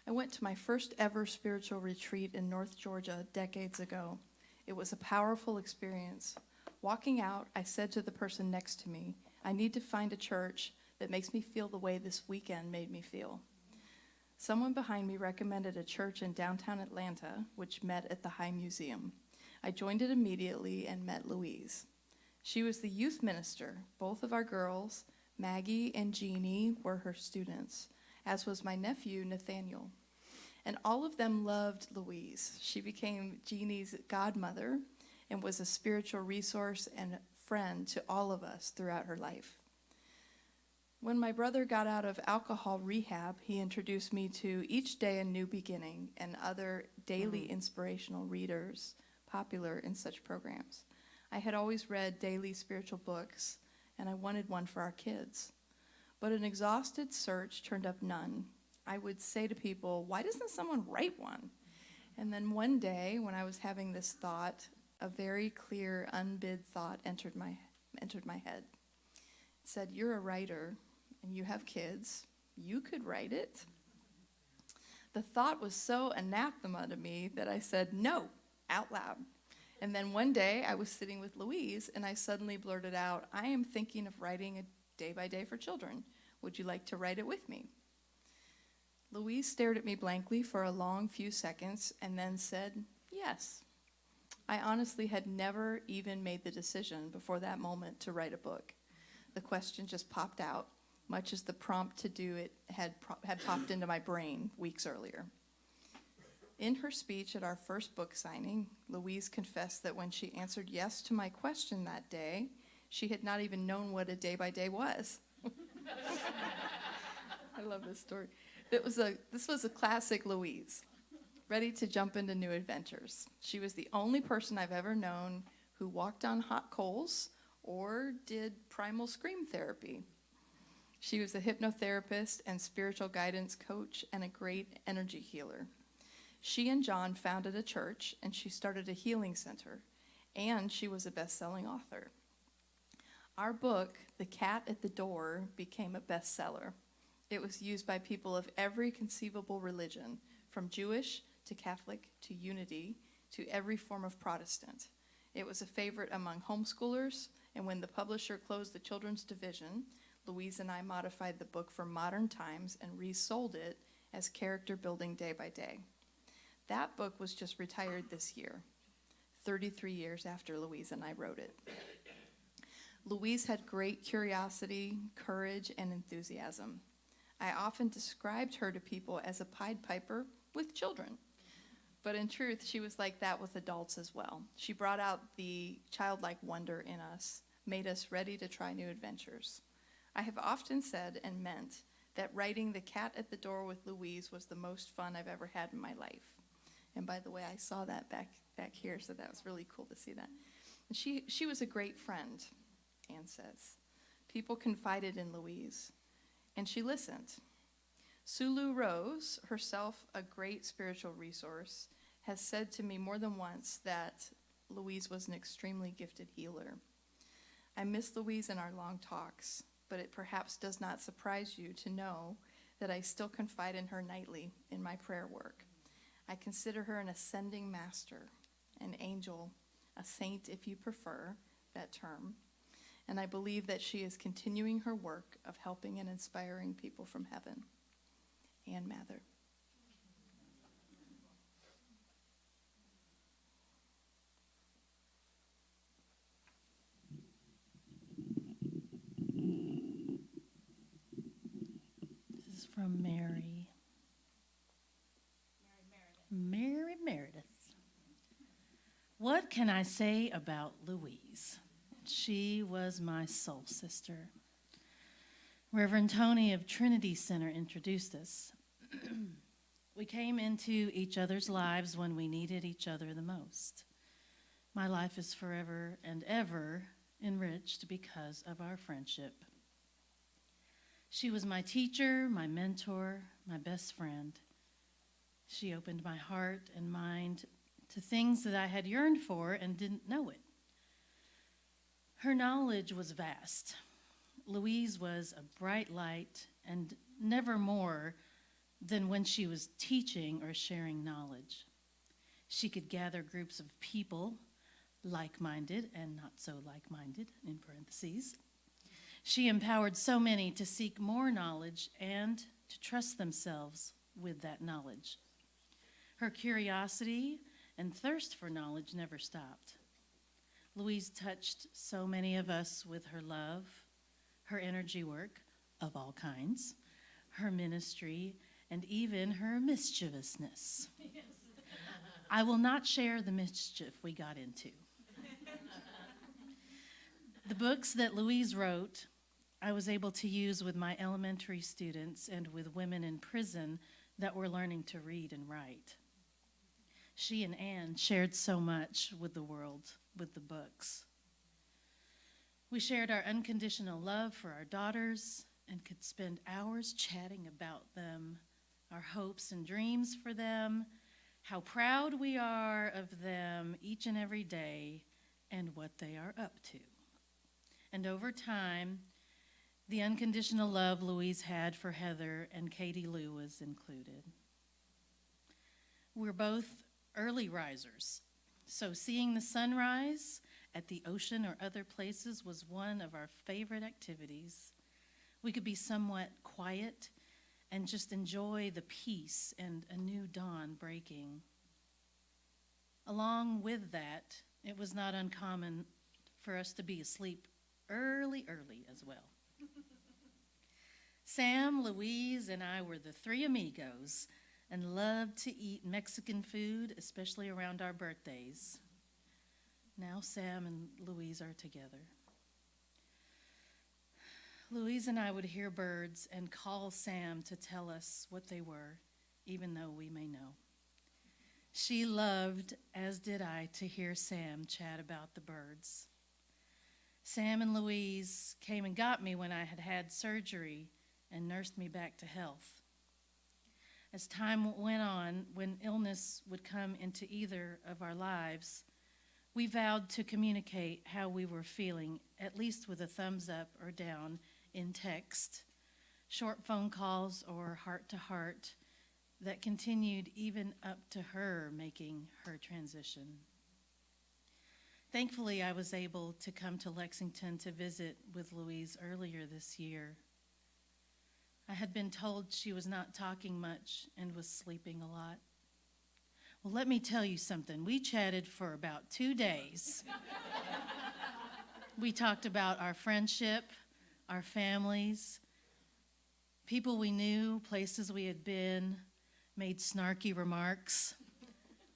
I went to my first ever spiritual retreat in North Georgia decades ago. It was a powerful experience. Walking out, I said to the person next to me, I need to find a church that makes me feel the way this weekend made me feel. Someone behind me recommended a church in downtown Atlanta, which met at the High Museum. I joined it immediately and met Louise. She was the youth minister. Both of our girls, Maggie and Jeannie, were her students, as was my nephew, Nathaniel. And all of them loved Louise. She became Jeannie's godmother and was a spiritual resource and friend to all of us throughout her life. When my brother got out of alcohol rehab, he introduced me to Each Day a New Beginning and other daily inspirational readers popular in such programs. I had always read daily spiritual books, and I wanted one for our kids. But an exhausted search turned up none. I would say to people, why doesn't someone write one? And then one day, when I was having this thought, a very clear, unbid thought entered my head. It said, you're a writer, and you have kids. You could write it. The thought was so anathema to me that I said no out loud. And then one day I was sitting with Louise, and I suddenly blurted out, I am thinking of writing a day by day for children. Would you like to write it with me? Louise stared at me blankly for a long few seconds and then said, yes. I honestly had never even made the decision before that moment to write a book. The question just popped out, much as the prompt to do it had popped into my brain weeks earlier. In her speech at our first book signing, Louise confessed that when she answered yes to my question that day, she had not even known what a day-by-day was. I love this story. This was a classic Louise, ready to jump into new adventures. She was the only person I've ever known who walked on hot coals or did primal scream therapy. She was a hypnotherapist and spiritual guidance coach and a great energy healer. She and John founded a church, and she started a healing center, and she was a best-selling author. Our book, The Cat at the Door, became a bestseller. It was used by people of every conceivable religion, from Jewish to Catholic to Unity to every form of Protestant. It was a favorite among homeschoolers, and when the publisher closed the children's division, Louise and I modified the book for modern times and resold it as character building day by day. That book was just retired this year, 33 years after Louise and I wrote it. Louise had great curiosity, courage, and enthusiasm. I often described her to people as a Pied Piper with children. But in truth, she was like that with adults as well. She brought out the childlike wonder in us, made us ready to try new adventures. I have often said and meant that writing The Cat at the Door with Louise was the most fun I've ever had in my life. And by the way, I saw that back here, so that was really cool to see that. And she was a great friend, Anne says. People confided in Louise, and she listened. Sulu Rose, herself a great spiritual resource, has said to me more than once that Louise was an extremely gifted healer. I miss Louise in our long talks, but it perhaps does not surprise you to know that I still confide in her nightly in my prayer work. I consider her an ascending master, an angel, a saint if you prefer that term, and I believe that she is continuing her work of helping and inspiring people from heaven. Ann Mather. This is from Mary. Mary Meredith. What can I say about Louise? She was my soul sister. Reverend Tony of Trinity Center introduced us. We came into each other's lives when we needed each other the most. My life is forever and ever enriched because of our friendship. She was my teacher, my mentor, my best friend. She opened my heart and mind to things that I had yearned for and didn't know it. Her knowledge was vast. Louise was a bright light, and never more than when she was teaching or sharing knowledge. She could gather groups of people, like-minded and not so like-minded, in parentheses. She empowered so many to seek more knowledge and to trust themselves with that knowledge. Her curiosity and thirst for knowledge never stopped. Louise touched so many of us with her love, her energy work of all kinds, her ministry, and even her mischievousness. Yes. I will not share the mischief we got into. The books that Louise wrote, I was able to use with my elementary students and with women in prison that were learning to read and write. She and Anne shared so much with the world with the books. We shared our unconditional love for our daughters and could spend hours chatting about them, our hopes and dreams for them, how proud we are of them each and every day, and what they are up to. And over time, the unconditional love Louise had for Heather and Katie Lou was included. We're both early risers, so seeing the sunrise at the ocean or other places was one of our favorite activities. We could be somewhat quiet and just enjoy the peace and a new dawn breaking. Along with that, it was not uncommon for us to be asleep early as well. Sam, Louise, and I were the three amigos and loved to eat Mexican food, especially around our birthdays. Now Sam and Louise are together. Louise and I would hear birds and call Sam to tell us what they were, even though we may know. She loved, as did I, to hear Sam chat about the birds. Sam and Louise came and got me when I had had surgery and nursed me back to health. As time went on, when illness would come into either of our lives, we vowed to communicate how we were feeling, at least with a thumbs up or down in text, short phone calls or heart-to-heart that continued even up to her making her transition. Thankfully, I was able to come to Lexington to visit with Louise earlier this year. I had been told she was not talking much and was sleeping a lot. Well, let me tell you something. We chatted for about 2 days. We talked about our friendship, our families, people we knew, places we had been, made snarky remarks,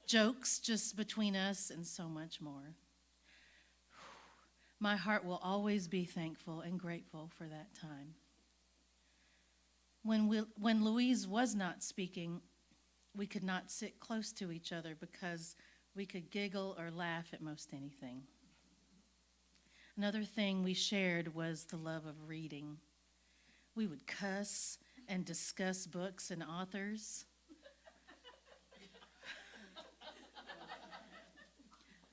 jokes just between us, and so much more. My heart will always be thankful and grateful for that time. When Louise was not speaking, we could not sit close to each other because we could giggle or laugh at most anything. Another thing we shared was the love of reading. We would cuss and discuss books and authors.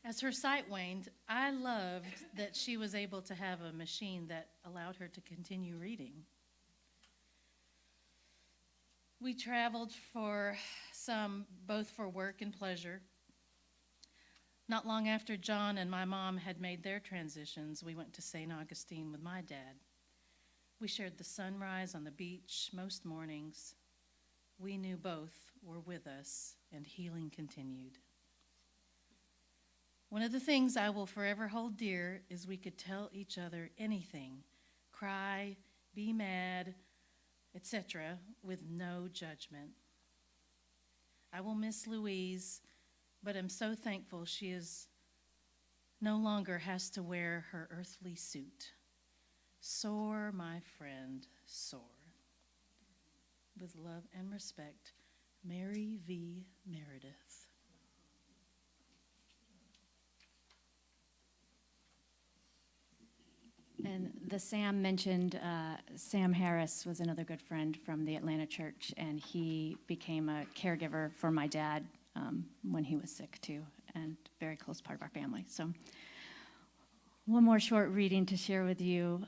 As her sight waned, I loved that she was able to have a machine that allowed her to continue reading. We traveled both for work and pleasure. Not long after John and my mom had made their transitions, we went to St. Augustine with my dad. We shared the sunrise on the beach most mornings. We knew both were with us, and healing continued. One of the things I will forever hold dear is we could tell each other anything, cry, be mad, etc., with no judgment. I will miss Louise, but I'm so thankful she no longer has to wear her earthly suit. Soar, my friend, soar. With love and respect, Mary V. Meredith. And the Sam mentioned, Sam Harris was another good friend from the Atlanta church, and he became a caregiver for my dad when he was sick too, and very close part of our family. So one more short reading to share with you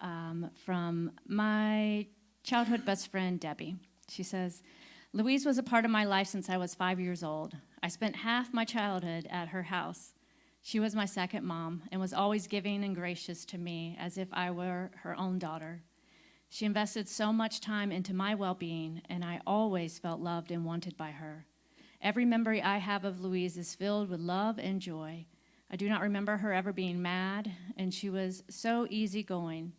from my childhood best friend, Debbie. She says, Louise was a part of my life since I was 5 years old. I spent half my childhood at her house. She was my second mom and was always giving and gracious to me as if I were her own daughter. She invested so much time into my well-being, and I always felt loved and wanted by her. Every memory I have of Louise is filled with love and joy. I do not remember her ever being mad, and she was so easygoing.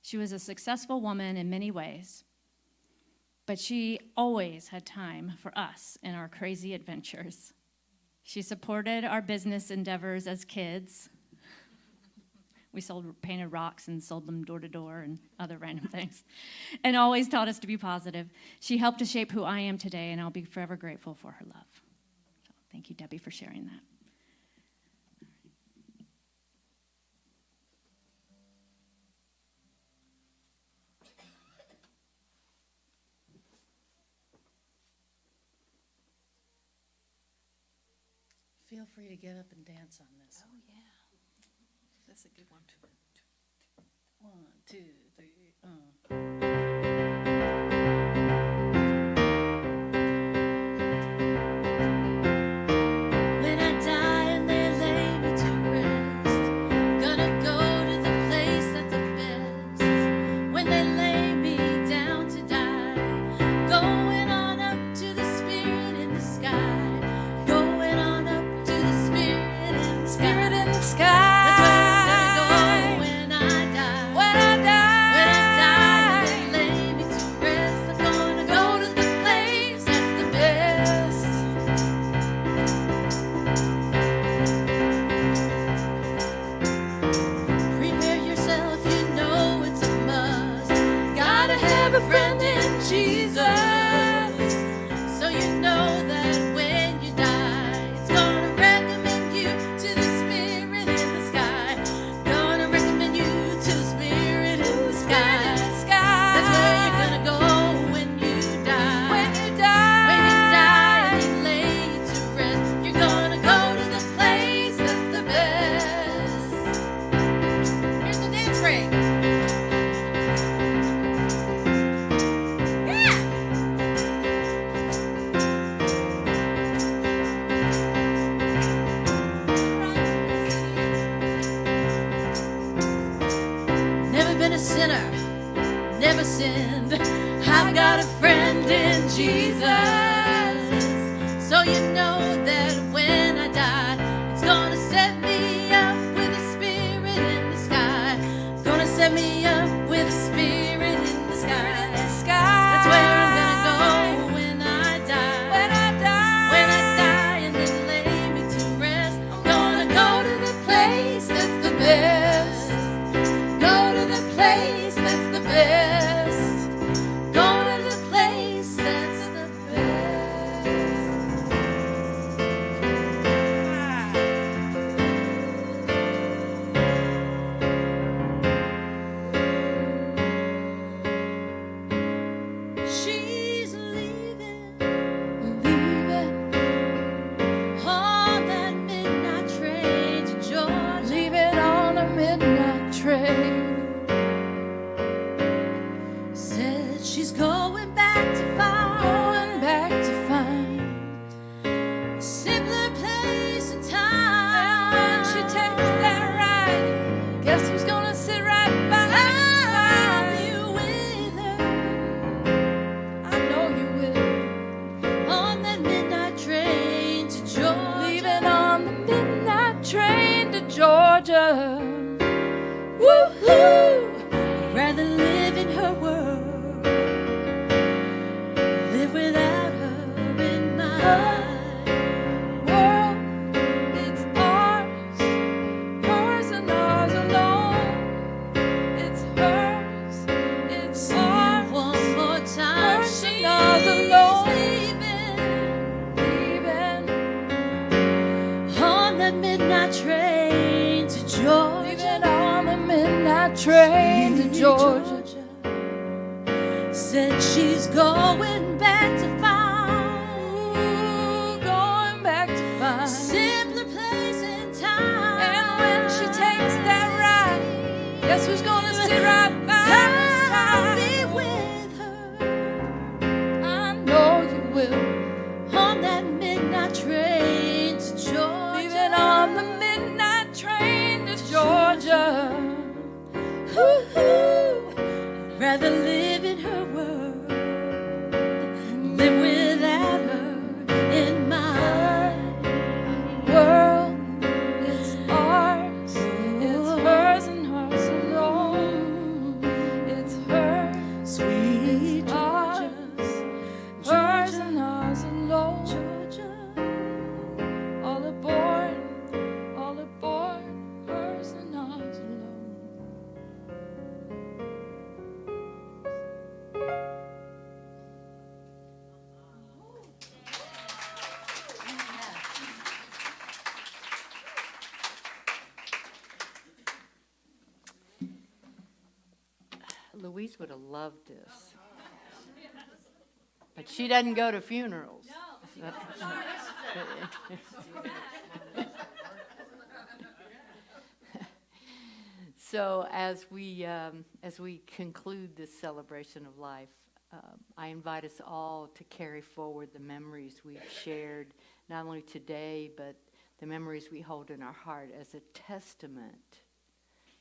She was a successful woman in many ways, but she always had time for us and our crazy adventures. She supported our business endeavors as kids. We painted rocks and sold them door to door and other random things, and always taught us to be positive. She helped to shape who I am today, and I'll be forever grateful for her love. So thank you, Debbie, for sharing that. Feel free to get up and dance on this. Oh, yeah. That's a good one. 1, 2, 3, When I die and they lay me to rest, gonna go to the place that's the best. When they lay me down to die, going on up to the Spirit in the sky, going on up to the Spirit in the sky. Spirit in the sky. never sinned. I've got a friend in Jesus. So you know that when I die, it's gonna set me up with a spirit in the sky. Gonna set me up with a spirit in the sky. That's where I'm gonna go when I die. When I die and then lay me to rest. I'm gonna go to the place that's the best. Go to the place that's the best. Go to the place that's the best. She's leaving on that midnight train to Georgia. Leaving on a midnight train. Said she's going back to find a simpler place and time. And when she takes that ride, guess who's gonna sit right behind? I'll be with her. I know you will. On that midnight train to Georgia. Leaving on the midnight train to Georgia. Woo-hoo! Rather live in her world, live without her in my world. It's ours, hers and ours alone. It's hers, it's ours. One more time, hers and ours alone. Leaving on that midnight train to Georgia. Leaving on the midnight train to Georgia. Said she's going back to find simpler place and time. And when she takes that ride, guess who's gonna sit right by her? I'll be with her. I know you will. On that midnight train to Georgia. Leaving on the midnight train to Georgia. Woo-hoo. Rather live in her world, live without her in my world. It's ours, it's hers and hers alone. It's hers, sweet Georgia, hers and ours alone. Georgia, all aboard, hers and ours alone. Louise would have loved this. But she doesn't go to funerals. So as we conclude this celebration of life, I invite us all to carry forward the memories we've shared, not only today, but the memories we hold in our heart as a testament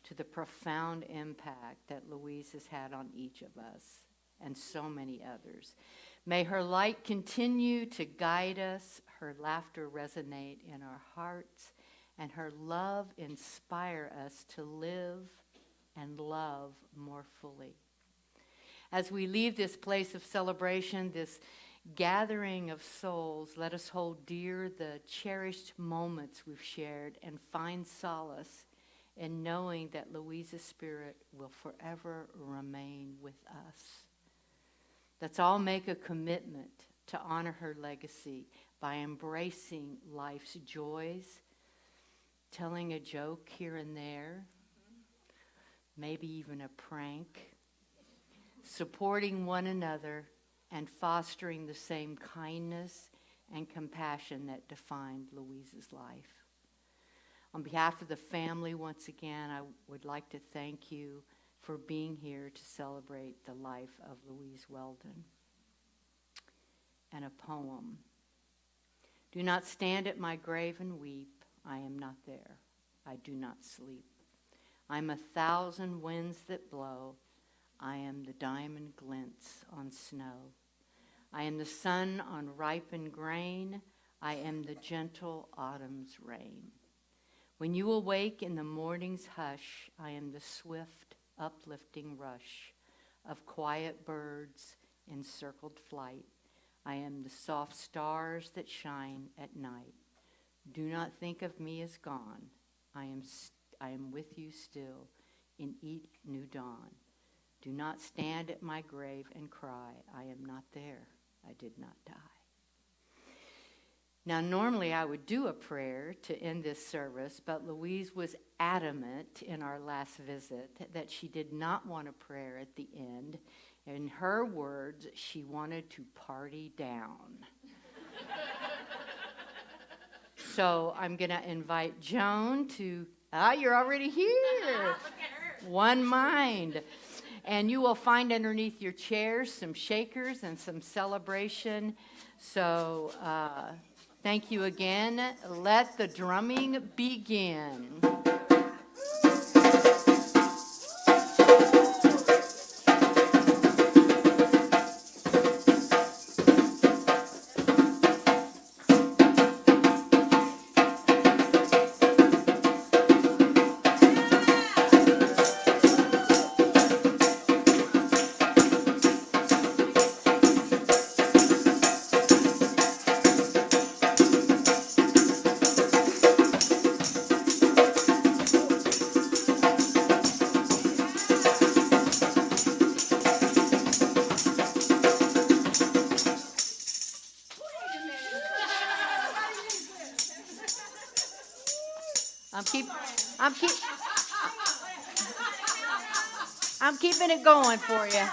to the profound impact that Louise has had on each of us and so many others. May her light continue to guide us, her laughter resonate in our hearts, and her love inspire us to live and love more fully. As we leave this place of celebration, this gathering of souls, let us hold dear the cherished moments we've shared and find solace in knowing that Louise's spirit will forever remain with us. Let's all make a commitment to honor her legacy by embracing life's joys, telling a joke here and there, maybe even a prank, supporting one another, and fostering the same kindness and compassion that defined Louise's life. On behalf of the family, once again, I would like to thank you for being here to celebrate the life of Louise Weldon. And a poem. Do not stand at my grave and weep. I am not there. I do not sleep. I'm 1,000 winds that blow. I am the diamond glints on snow. I am the sun on ripened grain. I am the gentle autumn's rain. When you awake in the morning's hush, I am the swift, uplifting rush of quiet birds in circled flight. I am the soft stars that shine at night. Do not think of me as gone. I am with you still in each new dawn. Do not stand at my grave and cry. I am not there. I did not die. Now, normally I would do a prayer to end this service, but Louise was adamant in our last visit that she did not want a prayer at the end. In her words, she wanted to party down. So I'm going to invite Joan to, you're already here. One mind. And you will find underneath your chairs some shakers and some celebration. So thank you again. Let the drumming begin. I'm keeping it going for you.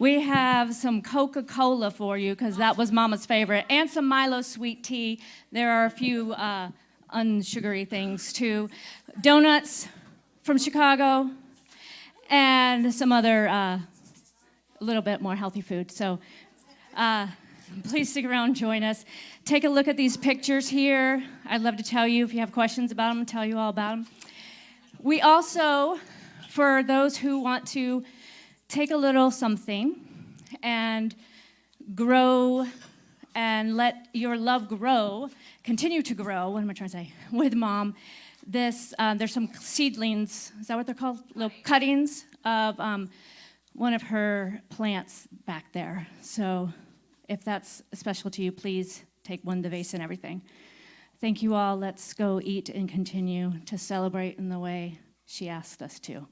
We have some Coca-Cola for you because that was Mama's favorite, and some Milo sweet tea. There are a few unsugary things too. Donuts from Chicago, and some other a little bit more healthy food. So please stick around and join us. Take a look at these pictures here. I'd love to tell you if you have questions about them, tell you all about them. We also, for those who want to take a little something and grow and let your love grow, continue to grow, what am I trying to say, with Mom. There's some seedlings, is that what they're called? Little cuttings of one of her plants back there. So if that's special to you, please take one, the vase and everything. Thank you all. Let's go eat and continue to celebrate in the way she asked us to.